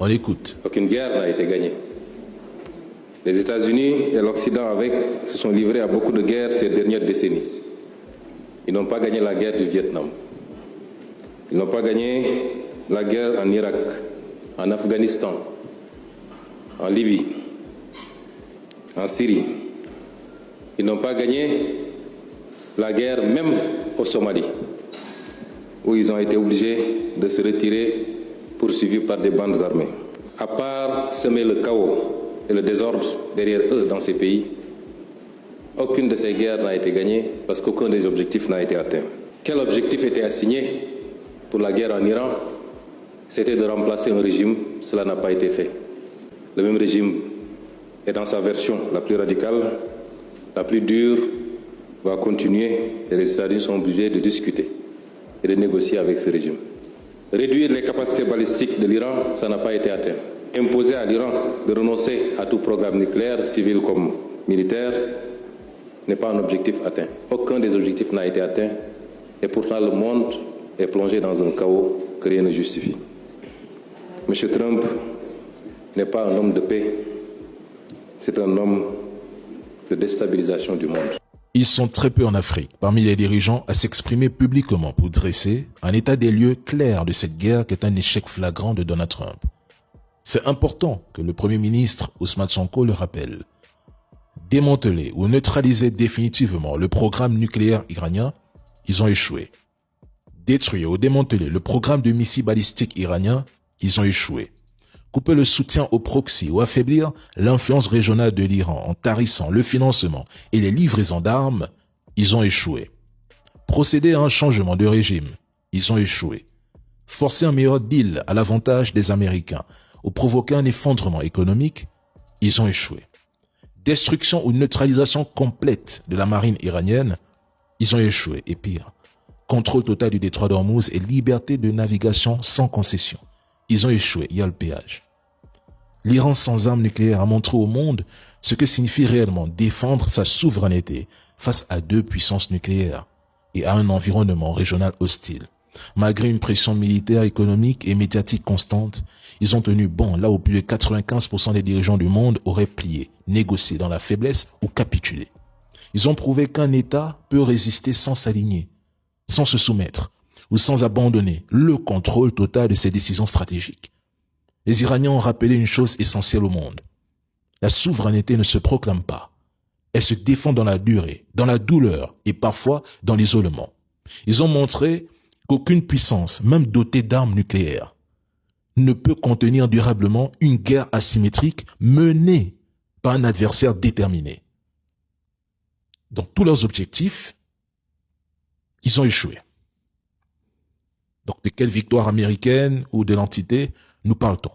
On écoute. Aucune guerre n'a été gagnée. Les États-Unis et l'Occident se sont livrés à beaucoup de guerres ces dernières décennies. Ils n'ont pas gagné la guerre du Vietnam. Ils n'ont pas gagné la guerre en Irak, en Afghanistan, en Libye, en Syrie. Ils n'ont pas gagné la guerre même au Somalie, où ils ont été obligés de se retirer poursuivis par des bandes armées. À part semer le chaos et le désordre derrière eux dans ces pays, aucune de ces guerres n'a été gagnée parce qu'aucun des objectifs n'a été atteint. Quel objectif était assigné pour la guerre en Iran? C'était de remplacer un régime. Cela n'a pas été fait. Le même régime est dans sa version la plus radicale, la plus dure, va continuer et les États-Unis sont obligés de discuter et de négocier avec ce régime. Réduire les capacités balistiques de l'Iran, ça n'a pas été atteint. Imposer à l'Iran de renoncer à tout programme nucléaire, civil comme militaire, n'est pas un objectif atteint. Aucun des objectifs n'a été atteint et pourtant le monde est plongé dans un chaos que rien ne justifie. M. Trump n'est pas un homme de paix, c'est un homme de déstabilisation du monde. Ils sont très peu en Afrique, parmi les dirigeants, à s'exprimer publiquement pour dresser un état des lieux clair de cette guerre qui est un échec flagrant de Donald Trump. C'est important que le Premier ministre Ousmane Sonko le rappelle. Démanteler ou neutraliser définitivement le programme nucléaire iranien, ils ont échoué. Détruire ou démanteler le programme de missiles balistiques iranien, ils ont échoué. Couper le soutien au proxy ou affaiblir l'influence régionale de l'Iran en tarissant le financement et les livraisons d'armes, ils ont échoué. Procéder à un changement de régime, ils ont échoué. Forcer un meilleur deal à l'avantage des Américains ou provoquer un effondrement économique, ils ont échoué. Destruction ou neutralisation complète de la marine iranienne, ils ont échoué. Et pire, contrôle total du détroit d'Ormuz et liberté de navigation sans concession. Ils ont échoué, il y a le péage. L'Iran sans armes nucléaires a montré au monde ce que signifie réellement défendre sa souveraineté face à deux puissances nucléaires et à un environnement régional hostile. Malgré une pression militaire, économique et médiatique constante, ils ont tenu bon là où plus de 95% des dirigeants du monde auraient plié, négocié dans la faiblesse ou capitulé. Ils ont prouvé qu'un État peut résister sans s'aligner, sans se soumettre ou sans abandonner le contrôle total de ses décisions stratégiques. Les Iraniens ont rappelé une chose essentielle au monde. La souveraineté ne se proclame pas. Elle se défend dans la durée, dans la douleur et parfois dans l'isolement. Ils ont montré qu'aucune puissance, même dotée d'armes nucléaires, ne peut contenir durablement une guerre asymétrique menée par un adversaire déterminé. Dans tous leurs objectifs, ils ont échoué. Donc de quelle victoire américaine ou de l'entité nous parle-t-on?